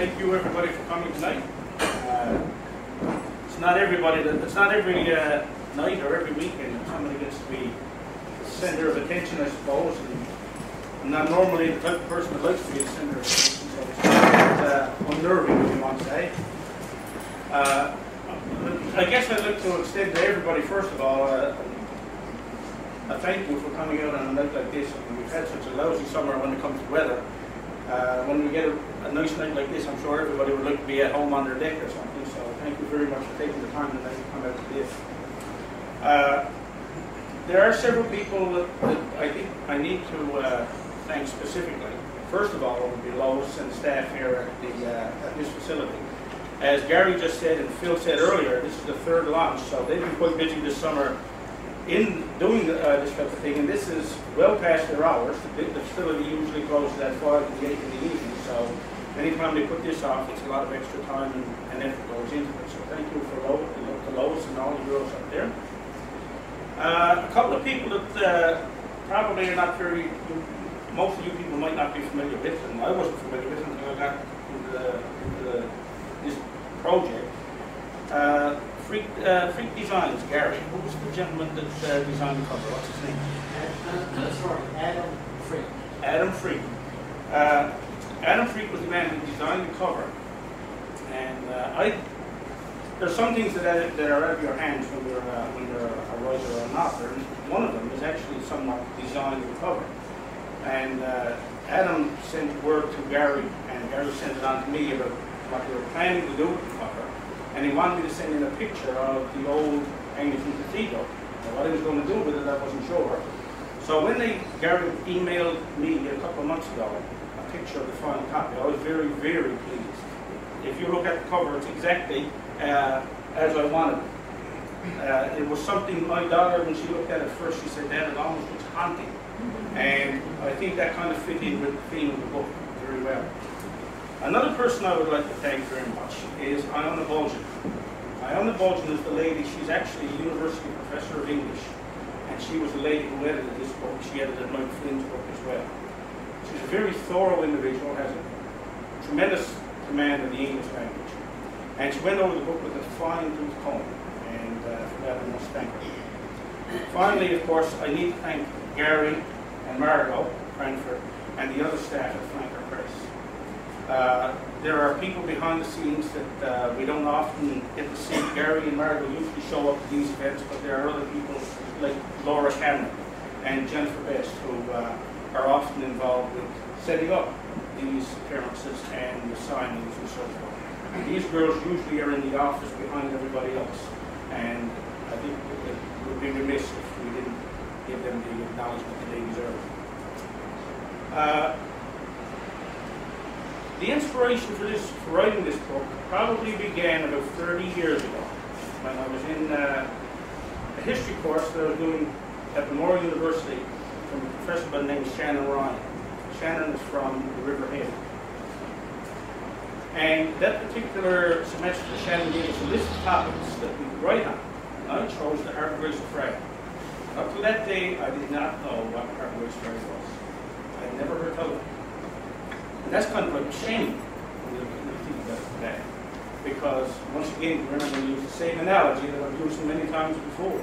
thank you everybody for coming tonight. It's not every night or every weekend that somebody gets to be the center of attention, I suppose. And I'm not normally the type of person that likes to be the center of attention, so it's unnerving, if you want to say. I guess I'd like to extend to everybody, first of all, a thank you for coming out on a night like this. We've had such a lousy summer when it comes to weather. When we get a nice night like this, I'm sure everybody would like to be at home on their deck or something. So thank you very much for taking the time tonight to come out to this. There are several people that I think I need to thank specifically. First of all, it would be Lois and staff here at this facility. As Gary just said and Phil said earlier, this is the third launch, so they've been quite busy this summer in doing this type of thing, and this is well past their hours. The facility usually closes at 5 and 8 in the evening, so anytime they put this off, it's a lot of extra time and effort goes into it. So thank you for Lois and all the girls up there. A couple of people that probably are not very, most of you people might not be familiar with, and I wasn't familiar with until I got into this project. Freak Designs, Gary. Who was the gentleman that designed the cover? What's his name? Sorry, Adam Freak. Adam Freak. Adam Freak was the man who designed the cover. And there's some things that are out of your hands when you're a writer or an author. And one of them is actually somewhat designing the cover. And Adam sent word to Gary, and Gary sent it on to me about what they were planning to do with the cover. And he wanted me to send in a picture of the old Anglican cathedral. Now, what he was going to do with it, I wasn't sure. So when Gary emailed me a couple of months ago a picture of the final copy, I was very, very pleased. If you look at the cover, it's exactly as I wanted it. It was something my daughter, when she looked at it first, she said, "Dad, it almost looks haunting." And I think that kind of fit in with the theme of the book very well. Another person I would like to thank very much is Iona Bolgen. Iona Bolgen is the lady, she's actually a university professor of English, and she was the lady who edited this book. She edited Mike Flynn's book as well. She's a very thorough individual, has a tremendous command of the English language. And she went over the book with a fine-tooth comb, and for that I must thank her. Finally, of course, I need to thank Gary and Margot Cranford and the other staff at Flanker Press. There are people behind the scenes that we don't often get to see. Gary and Margot usually show up at these events, but there are other people like Laura Cameron and Jennifer Best who are often involved with setting up these appearances and the signings and so forth. And these girls usually are in the office behind everybody else, and I think it would be remiss if we didn't give them the acknowledgement that they deserve. The inspiration for writing this book probably began about 30 years ago when I was in a history course that I was doing at Memorial University from a professor by the name of Shannon Ryan. Shannon is from the River Hill. And that particular semester, Shannon gave us a list of topics that we could write on. And I chose the Harbour Grace of Frey. Up to that day, I did not know what the Harbour Grace of Frey was. I had never heard of it. And that's kind of like a shame when you think about it today. Because, once again, remember we use the same analogy that I've used many times before.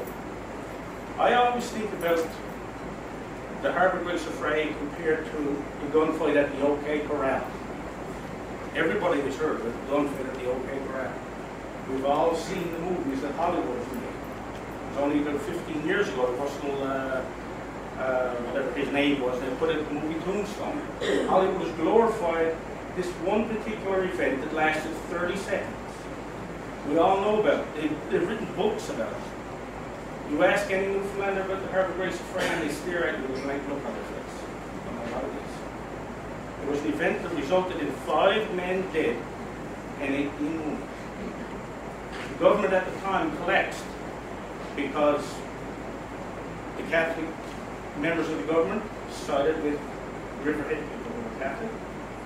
I always think about the Harbour Grace of Frey compared to the gunfight at the OK Corral. Everybody has heard of it, the gunfight at the OK Corral. We've all seen the movies that Hollywood has made. It was only about 15 years ago, Russell, whatever his name was, they put it in the movie Tombstone. Hollywood has glorified this one particular event that lasted 30 seconds. We all know about it. They've written books about it. You ask any Newfoundlander about the Harbour Grace of Frey and they stare at you with a blank look on their face. I don't know what it is. It was an event that resulted in 5 men dead and 18 wounded. The government at the time collapsed because the Catholic members of the government sided with Riverhead people who were Catholic.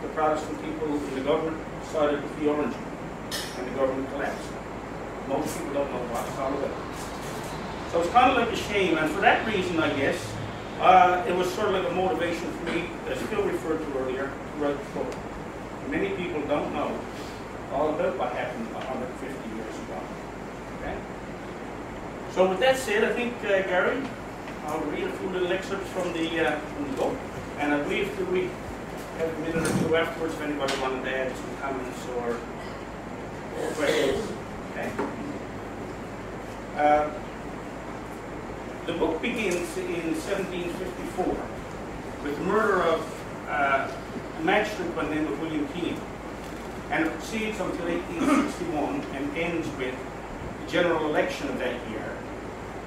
The Protestant people in the government sided with the Orange, and the government collapsed. Most people don't know what it's all about. So it's kind of like a shame, and for that reason, I guess, it was sort of like a motivation for me, as Phil referred to earlier, to write the book. Many people don't know all about what happened 150 years ago. Okay? So with that said, I think, Gary, I'll read a few little excerpts from the book, and I believe that we have a minute or two afterwards if anybody wanted to add some comments or questions. Okay? The book begins in 1754 with the murder of a magistrate by the name of William Keane, and it proceeds until 1861 and ends with the general election of that year,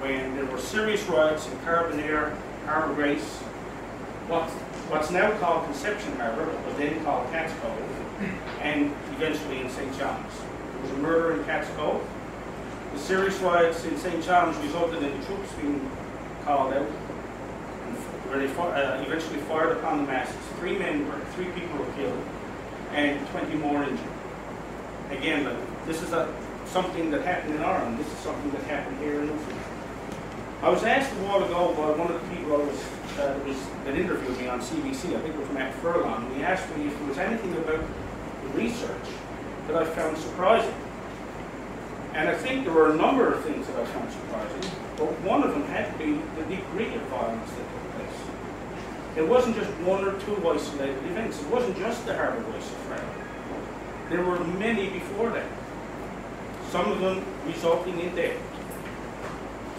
when there were serious riots in Carbonair, Harbour Grace, what's now called Conception Harbour, but was then called Cat's Cove, and eventually in St. John's. There was a murder in Cat's Cove. The serious riots in St. John's resulted in the troops being called out, where they eventually fired upon the masses. 3 people were killed, and 20 more injured. Again, this is something that happened in Ireland. This is something that happened here in Newfoundland. I was asked a while ago by one of the people that interviewed me on CBC, I think it was Matt Furlong, and he asked me if there was anything about the research that I found surprising. And I think there were a number of things that I found surprising, but one of them had to be the degree of violence that took place. It wasn't just 1 or 2 isolated events. It wasn't just the Harbour Grace affair. There were many before that, some of them resulting in death.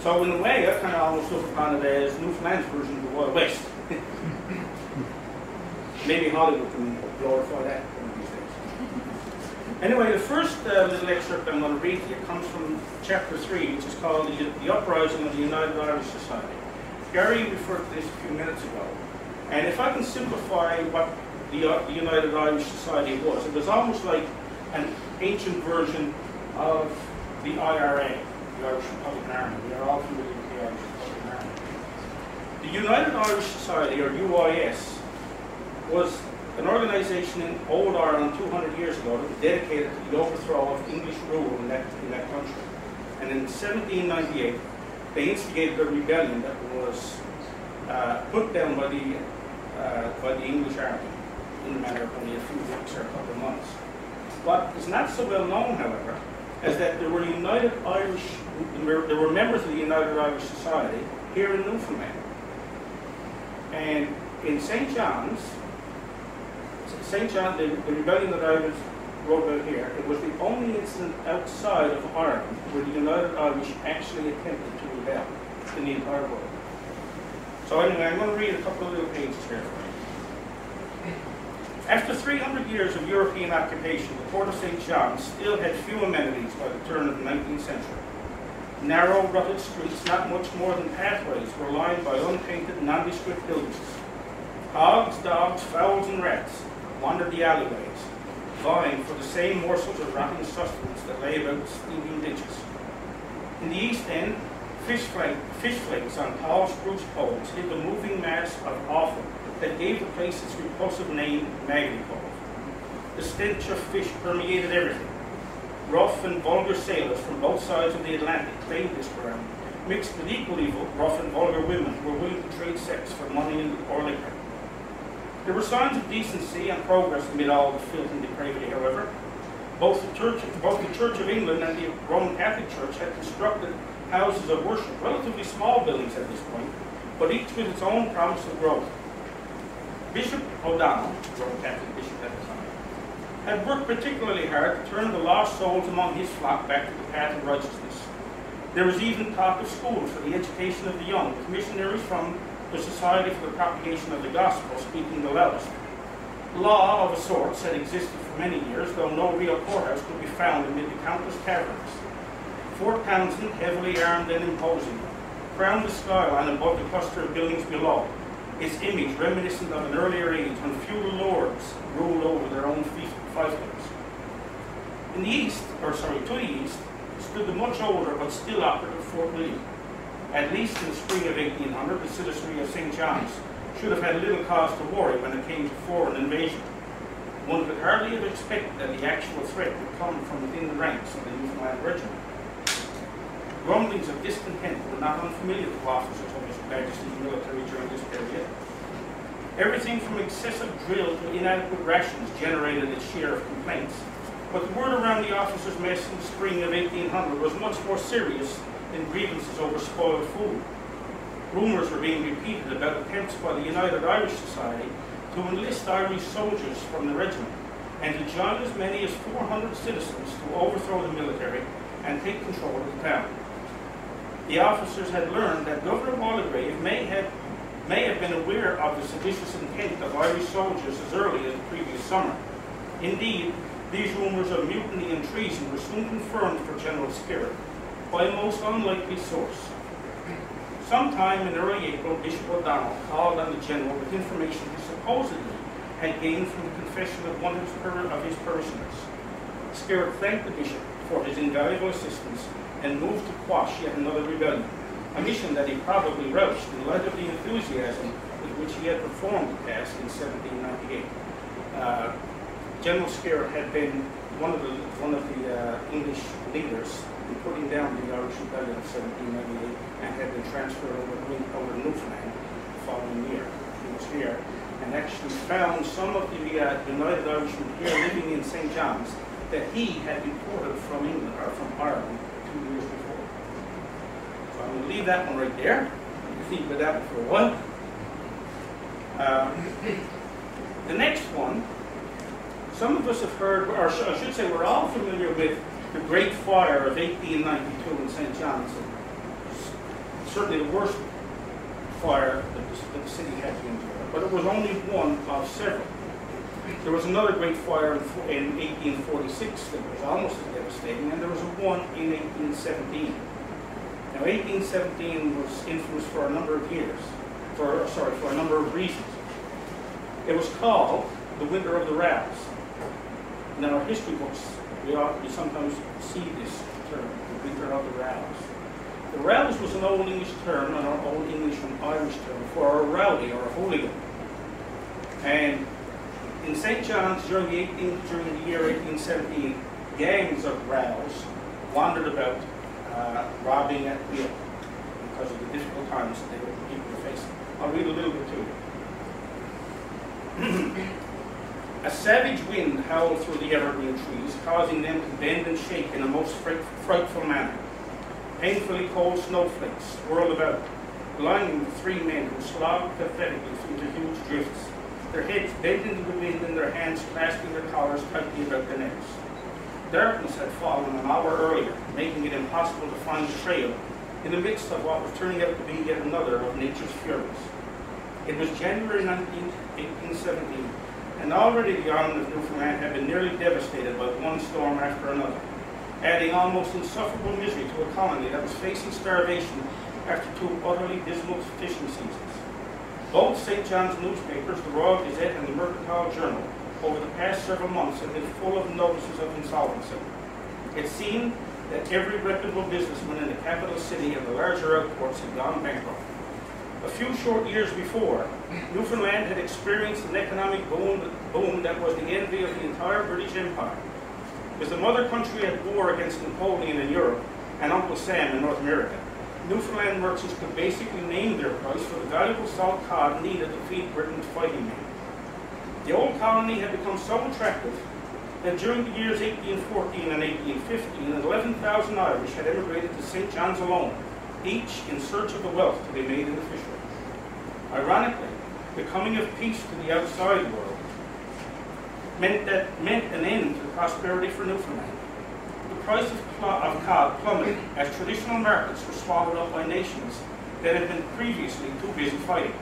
So in a way, I kind of almost look upon it as Newfoundland's version of the Wild West. Maybe Hollywood can glorify that one of these days. Anyway, the first little excerpt I'm going to read to you comes from chapter 3, which is called The Uprising of the United Irish Society. Gary referred to this a few minutes ago. And if I can simplify what the United Irish Society was, it was almost like an ancient version of the IRA. The Irish Republican Army. We are all familiar with the Irish Republican Army. The United Irish Society, or UIS, was an organisation in old Ireland 200 years ago that was dedicated to the overthrow of English rule in that country. And in 1798, they instigated a rebellion that was put down by the English Army in a matter of only a few weeks or a couple of months. What is not so well known, however, is that there were members of the United Irish Society here in Newfoundland. And in St. John's, the rebellion that I wrote about here, it was the only incident outside of Ireland where the United Irish actually attempted to rebel in the entire world. So anyway, I'm going to read a couple of little pages here for you. After 300 years of European occupation, the port of St. John's still had few amenities by the turn of the 19th century. Narrow, rutted streets, not much more than pathways, were lined by unpainted, nondescript buildings. Hogs, dogs, fowls, and rats wandered the alleyways, vying for the same morsels of rotten sustenance that lay about steaming ditches. In the east end, fish flakes on tall spruce poles hid the moving mass of offal that gave the place its repulsive name, Maggie Cove. The stench of fish permeated everything. Rough and vulgar sailors from both sides of the Atlantic claimed this ground, mixed with equally rough and vulgar women who were willing to trade sex for money or liquor. There were signs of decency and progress amid all the filth and depravity, however. Both the Church of England and the Roman Catholic Church had constructed houses of worship, relatively small buildings at this point, but each with its own promise of growth. Bishop O'Donnell, Roman Catholic bishop at the time, had worked particularly hard to turn the lost souls among his flock back to the path of righteousness. There was even talk of schools for the education of the young, with missionaries from the Society for the Propagation of the Gospel speaking the loudest. Law of a sort had existed for many years, though no real courthouse could be found amid the countless taverns. Fort Townsend, heavily armed and imposing, crowned the skyline above the cluster of buildings below, its image reminiscent of an earlier age when feudal lords ruled over their own fiefdoms. To the east, stood the much older but still operative Fort William. At least in the spring of 1800, the citizenry of St. John's should have had little cause to worry when it came to foreign invasion. One could hardly have expected that the actual threat would come from within the ranks of the Newfoundland regiment. Rumblings of discontent were not unfamiliar to officers of His Majesty's military during this period. Everything from excessive drill to inadequate rations generated its share of complaints. But the word around the officers' mess in the spring of 1800 was much more serious than grievances over spoiled food. Rumours were being repeated about attempts by the United Irish Society to enlist Irish soldiers from the regiment and to join as many as 400 citizens to overthrow the military and take control of the town. The officers had learned that Governor Waldegrave may have been aware of the seditious intent of Irish soldiers as early as the previous summer. Indeed, these rumours of mutiny and treason were soon confirmed for General Spirit by a most unlikely source. Sometime in early April, Bishop O'Donnell called on the general with information he supposedly had gained from the confession of one of his parishioners. Spirit thanked the bishop for his invaluable assistance and moved to quash yet another rebellion, a mission that he probably relished in light of the enthusiasm with which he had performed the task in 1798. General Spirit had been one of the English leaders in putting down the Irish Rebellion of 1798 and had been transferred over to Newfoundland the following year. He was here and actually found some of the United Irishmen here living in St. John's that he had deported from England or from Ireland 2 years before. So I'm going to leave that one right there. You can think about that one for a while. The next one, some of us have heard, or I should say we're all familiar with the Great Fire of 1892 in St. John's. Certainly the worst fire that the city had to endure, but it was only one of several. There was another great fire in 1846 that was almost as devastating, and there was one in 1817. Now 1817 was infamous for a number of years, for a number of reasons. It was called the Winter of the Riots. In our history books, we sometimes see this term, the Winter of the Riots. The rouse was an Old English term, an Old English and Irish term for a rowdy or a hooligan. And in St. John's during the year 1817, gangs of rows wandered about robbing at will because of the difficult times that people were facing. I'll read a little bit to you. A savage wind howled through the evergreen trees, causing them to bend and shake in a most frightful manner. Painfully cold snowflakes swirled about, blinding the three men who slogged pathetically through the huge drifts, their heads bent into the wind and their hands clasping their collars tightly about their necks. Darkness had fallen an hour earlier, making it impossible to find the trail in the midst of what was turning out to be yet another of nature's furies. It was January 19th, 1817, and already the island of Newfoundland had been nearly devastated by one storm after another, adding almost insufferable misery to a colony that was facing starvation after two utterly dismal fishing seasons. Both St. John's newspapers, the Royal Gazette and the Mercantile Journal, over the past several months have been full of notices of insolvency. It seemed that every reputable businessman in the capital city and the larger outports had gone bankrupt. A few short years before, Newfoundland had experienced an economic boom that was the envy of the entire British Empire. As the mother country at war against Napoleon in Europe and Uncle Sam in North America, Newfoundland merchants could basically name their price for the valuable salt cod needed to feed Britain's fighting men. The old colony had become so attractive that during the years 1814 and 1815, 11,000 Irish had emigrated to St. John's alone, each in search of the wealth to be made in the fishery. Ironically, the coming of peace to the outside world meant an end to prosperity for Newfoundland. The price of cod plummeted as traditional markets were swallowed up by nations that had been previously too busy fighting.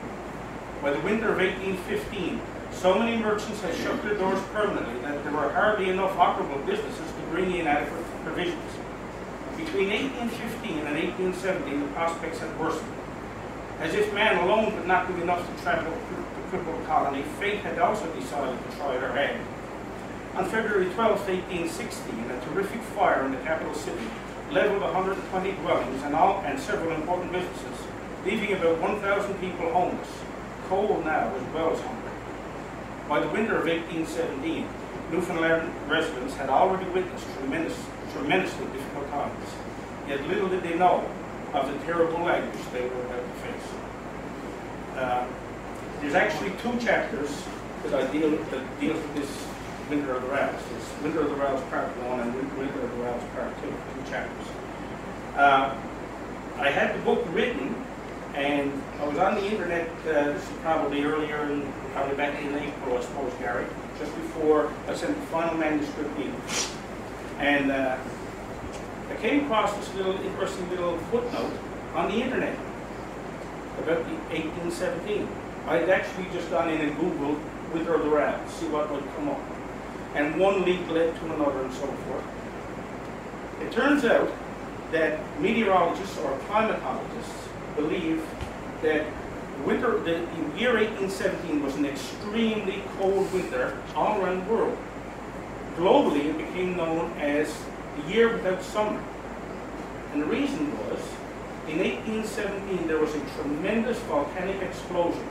By the winter of 1815, so many merchants had shut their doors permanently that there were hardly enough operable businesses to bring in adequate provisions. Between 1815 and 1817, the prospects had worsened. As if man alone could not do enough to travel the crippled colony, fate had also decided to try their hand. On February 12, 1816, a terrific fire in the capital city leveled 120 dwellings and several important businesses, leaving about 1,000 people homeless, cold now as well as hungry. By the winter of 1817, Newfoundland residents had already witnessed tremendously difficult times, yet little did they know of the terrible language they were about to face. there's actually 2 chapters that deal with this Winter of the Riots. It's Winter of the Riots Part 1 and Winter of the Riots Part 2, 2 chapters. I had the book written, and I was on the internet, this is probably probably back in April, I suppose, Gary, just before I sent the final manuscript in. And I came across this interesting little footnote on the internet about the 1817. I had actually just gone in and Googled Winter of the Riots, see what would come up. And one link led to another and so forth. It turns out that meteorologists or climatologists believe that the year 1817 was an extremely cold winter all around the world. Globally, it became known as the year without summer. And the reason was, in 1817, there was a tremendous volcanic explosion.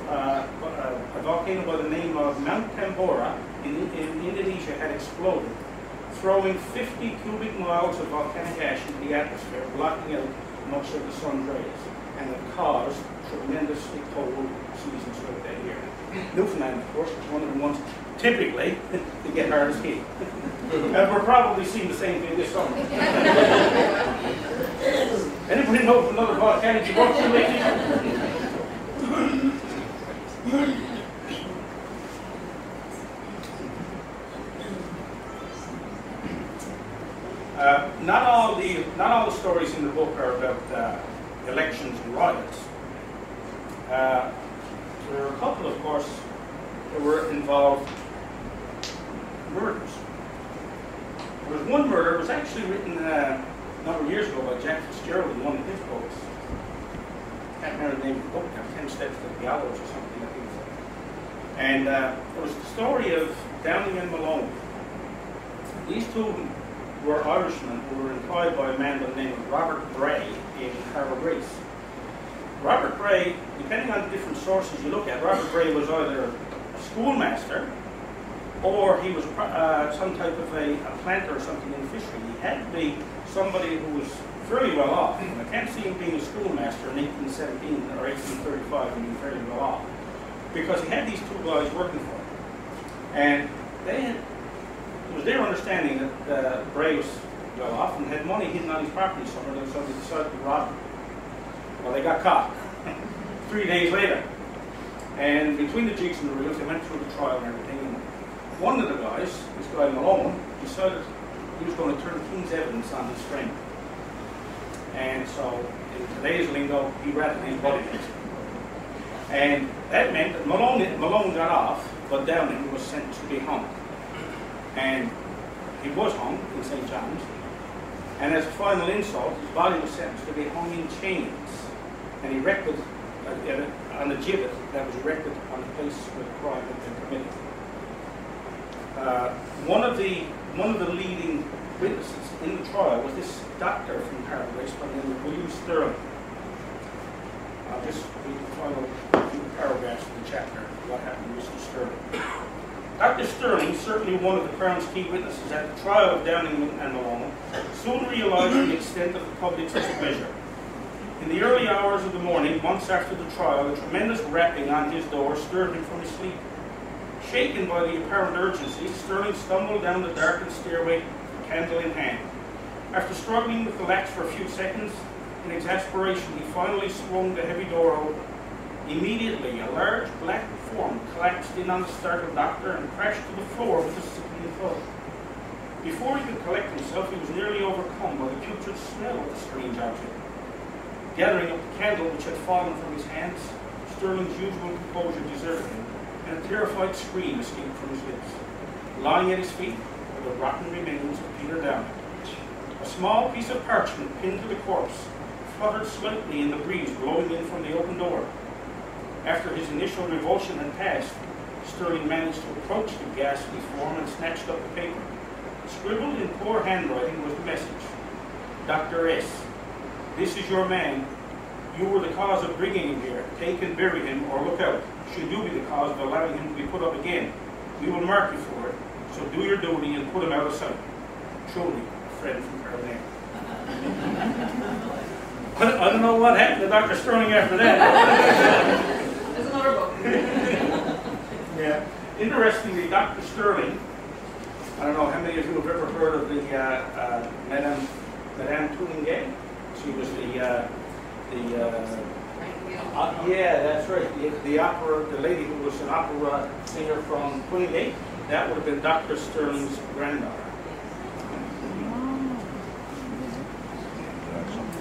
A volcano by the name of Mount Tambora in Indonesia had exploded, throwing 50 cubic miles of volcanic ash into the atmosphere, blocking out much of the sun's rays, and it caused tremendously cold seasons throughout that year. Newfoundland, of course, was one of the ones typically to get hardest hit. And we're probably seeing the same thing this summer. Anybody know of another volcanic eruption lately? Not all the stories in the book are about elections and riots. There are a couple, of course, that were involved murders. There was one murder. It was actually written a number of years ago by Jack Fitzgerald in one of his books. I can't remember the name of the book now. 10 Steps to the Gallows or something, I think. And it was the story of Downing and Malone. These two were Irishmen who were employed by a man by the name of Robert Bray in Harbour Grace. Robert Bray, depending on the different sources you look at, Robert Bray was either a schoolmaster or he was some type of a planter or something in the fishery. He had to be somebody who was very well off. And I can't see him being a schoolmaster in 1817 or 1835 and being very well off, because he had these 2 guys working for him. And it was their understanding that Bray was well off and had money hidden on his property somewhere, so they decided to rob him. Well, they got caught 3 days later. And between the jigs and the reels, they went through the trial and everything. And one of the guys, this guy Malone, decided he was going to turn king's evidence on his friend. And so, in today's lingo, he ratted his body. And that meant that Malone got off, but Downing was sentenced to be hung. And he was hung in St. John's. And as a final insult, his body was sentenced to be hung in chains and erected on the gibbet that was erected on the place where the crime had been committed. One of the leading witnesses in the trial was this doctor from Harbour Grace by the name of William Sterling. I'll just read the final few paragraphs of the chapter, what happened to Mr. Sterling. Dr. Sterling, certainly one of the Crown's key witnesses at the trial of Downing and Malone, soon realized the extent of the public's displeasure. In the early hours of the morning, months after the trial, a tremendous rapping on his door stirred him from his sleep. Shaken by the apparent urgency, Sterling stumbled down the darkened stairway, candle in hand. After struggling with the latch for a few seconds, in exasperation, he finally swung the heavy door open. Immediately, a large black form collapsed in on the startled doctor and crashed to the floor with a sickening thud. Before he could collect himself, he was nearly overcome by the putrid smell of the strange object. Gathering up the candle which had fallen from his hands, Sterling's usual composure deserted him, and a terrified scream escaped from his lips. Lying at his feet were the rotten remains of Peter Downing. A small piece of parchment pinned to the corpse fluttered slightly in the breeze blowing in from the open door. After his initial revulsion had passed, Sterling managed to approach the ghastly form and snatched up the paper. Scribbled in poor handwriting was the message. Dr. S., this is your man. You were the cause of bringing him here. Take and bury him, or look out. Should you be the cause of allowing him to be put up again, we will mark you for it. So do your duty and put him out of sight. Truly, a friend from Carolina. I don't know what happened to Dr. Sterling after that. another book. Yeah. Interestingly, Dr. Sterling, I don't know how many of you have ever heard of the Madame Tuning. She was yeah, that's right. The opera, the lady who was an opera singer from Tuning, that would have been Dr. Sterling's granddaughter.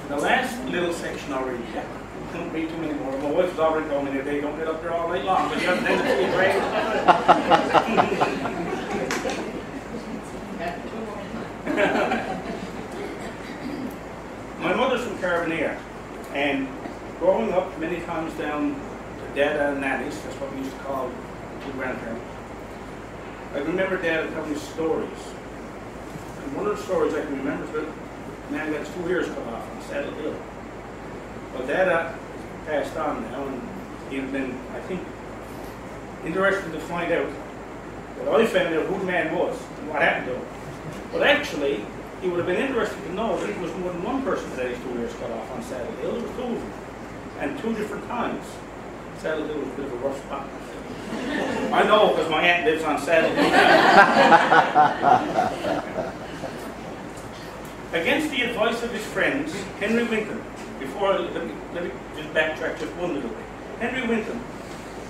The last little section I'll read. Yeah. Don't read too many more. My wife has already told me that they don't get up there all night long, but you have to see it right. My mother's from Carabinier, and growing up many times down to Dada and Nanny's, that's what we used to call two grandparents, I remember Dad telling me stories. And one of the stories I can remember is that a man got his 2 ears cut off on Saddle Hill. Well, Dada passed on now, and he'd been, I think, interested to find out. Well, I found out who the man was and what happened to him. But actually, he would have been interested to know that it was more than one person that had his 2 ears cut off on Saddle Hill. It was 2 of them, and 2 different times. Saddle Hill was a bit of a rough spot. I know because my aunt lives on Saddle Hill. Against the advice of his friends, Henry Winton, let me just backtrack just one little bit. Henry Winton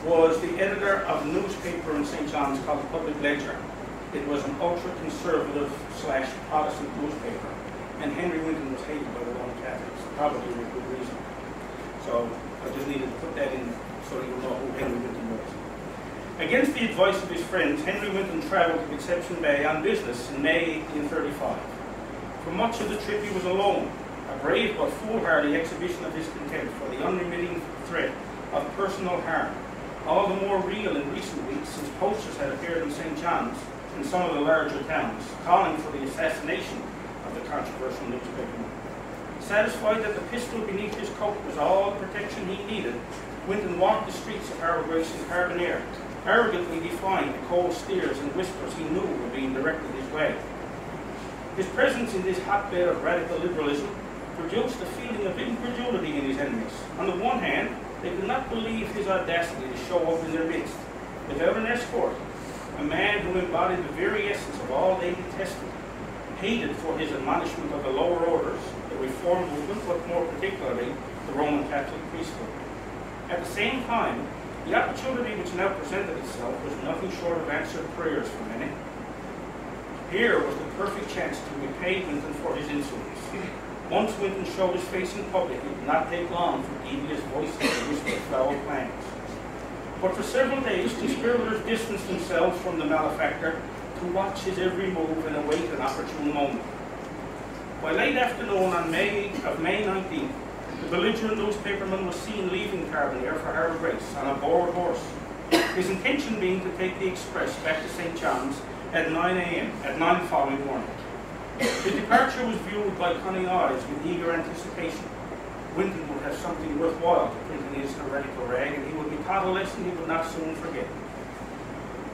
was the editor of a newspaper in St. John's called the Public Ledger. It was an ultra-conservative / Protestant newspaper, and Henry Winton was hated by the Roman Catholics, probably for good reason. So I just needed to put that in so you know who Henry Winton was. Against the advice of his friends, Henry Winton travelled to Conception Bay on business in May 1835. For much of the trip he was alone, a brave but foolhardy exhibition of his contempt for the unremitting threat of personal harm, all the more real in recent weeks since posters had appeared in St. John's and some of the larger towns, calling for the assassination of the controversial newspaperman. Satisfied that the pistol beneath his coat was all the protection he needed, Winton walked the streets of Harbour Grace and Carabinier, arrogantly defying the cold steers and whispers he knew were being directed his way. His presence in this hotbed of radical liberalism produced a feeling of incredulity in his enemies. On the one hand, they could not believe his audacity to show up in their midst, without an escort, a man who embodied the very essence of all they detested, hated for his admonishment of the lower orders, the Reform movement, but more particularly the Roman Catholic priesthood. At the same time, the opportunity which now presented itself was nothing short of answered prayers for many. Here was the perfect chance to repay Winton for his insolence. Once Winton showed his face in public, it did not take long for devious voices to whisper foul plans. But for several days, conspirators distanced themselves from the malefactor to watch his every move and await an opportune moment. By late afternoon on May 19th, the belligerent newspaperman was seen leaving Carabinier for Harbour Grace on a borrowed horse, his intention being to take the express back to St. John's at 9 a.m. at 9 the following morning. The departure was viewed by cunning eyes with eager anticipation. Winton would have something worthwhile to print in his heretical rag, and he would be taught a lesson he would not soon forget.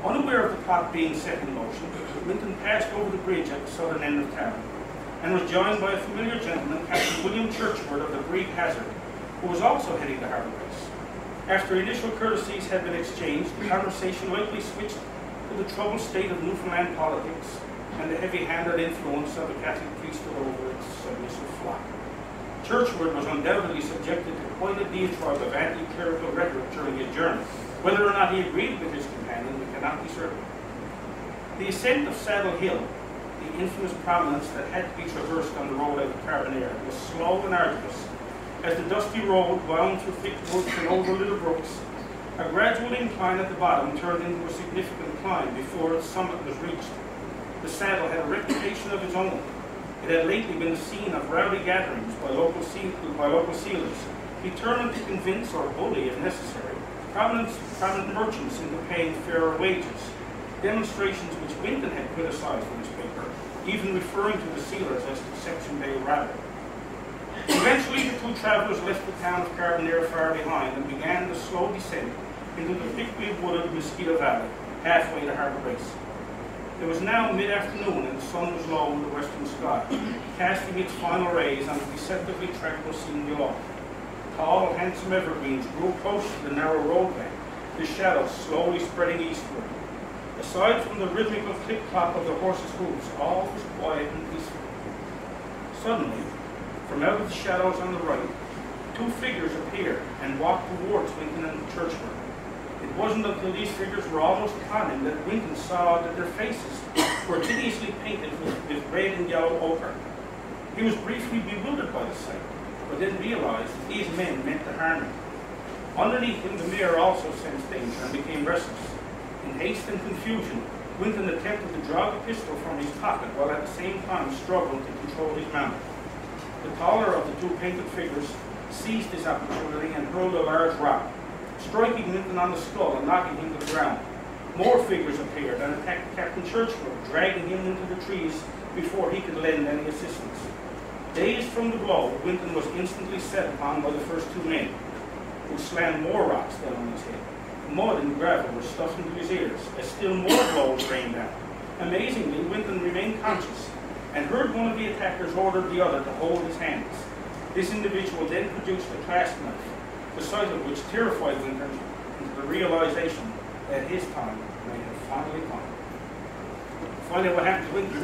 Unaware of the plot being set in motion, Winton passed over the bridge at the southern end of town, and was joined by a familiar gentleman, Captain William Churchward of the Brig Hazard, who was also heading to Harbour Grace. After initial courtesies had been exchanged, the conversation likely switched to the troubled state of Newfoundland politics and the heavy-handed influence of the Catholic priesthood over its submissive flock. Churchward was undoubtedly subjected to quite a diatribe of anti-clerical rhetoric during his journey. Whether or not he agreed with his companion, we cannot be certain. The ascent of Saddle Hill, the infamous prominence that had to be traversed on the road out of Carabinier, was slow and arduous. As the dusty road wound through thick woods and over little brooks, a gradual incline at the bottom turned into a significant climb before its summit was reached. The saddle had a reputation of its own. It had lately been the scene of rowdy gatherings by local sealers, determined to convince or bully, if necessary, prominent merchants into paying fairer wages, demonstrations which Winton had criticized in his paper, even referring to the sealers as Conception Bay rabble. Eventually, the two travellers left the town of Carabinier far behind and began the slow descent into the thickly wooded Mosquito Valley, halfway to Harbour Grace. It was now mid-afternoon and the sun was low in the western sky, casting its final rays on the deceptively tranquil scene below. Tall, handsome evergreens grew close to the narrow road bank, his shadow slowly spreading eastward. Aside from the rhythmical clip-clop of the horse's hooves, all was quiet and peaceful. Suddenly, from out of the shadows on the right, two figures appeared and walked towards Winton and the churchyard. It wasn't until these figures were almost upon him that Winton saw that their faces were hideously painted with red and yellow ochre. He was briefly bewildered by the sight, but then realized that these men meant to harm him. Underneath him, the mare also sensed danger and became restless. In haste and confusion, Winton attempted to draw the pistol from his pocket while at the same time struggling to control his mount. The taller of the two painted figures seized this opportunity and hurled a large rock, striking Winton on the skull and knocking him to the ground. More figures appeared and attacked Captain Churchward, dragging him into the trees before he could lend any assistance. Dazed from the blow, Winton was instantly set upon by the first two men, who slammed more rocks down on his head. Mud and gravel were stuffed into his ears as still more blows rained down. Amazingly, Winton remained conscious and heard one of the attackers order the other to hold his hands. This individual then produced a clasp knife, the sight of which terrified Winton into the realization that his time may have finally come. Find out what happened to Winton.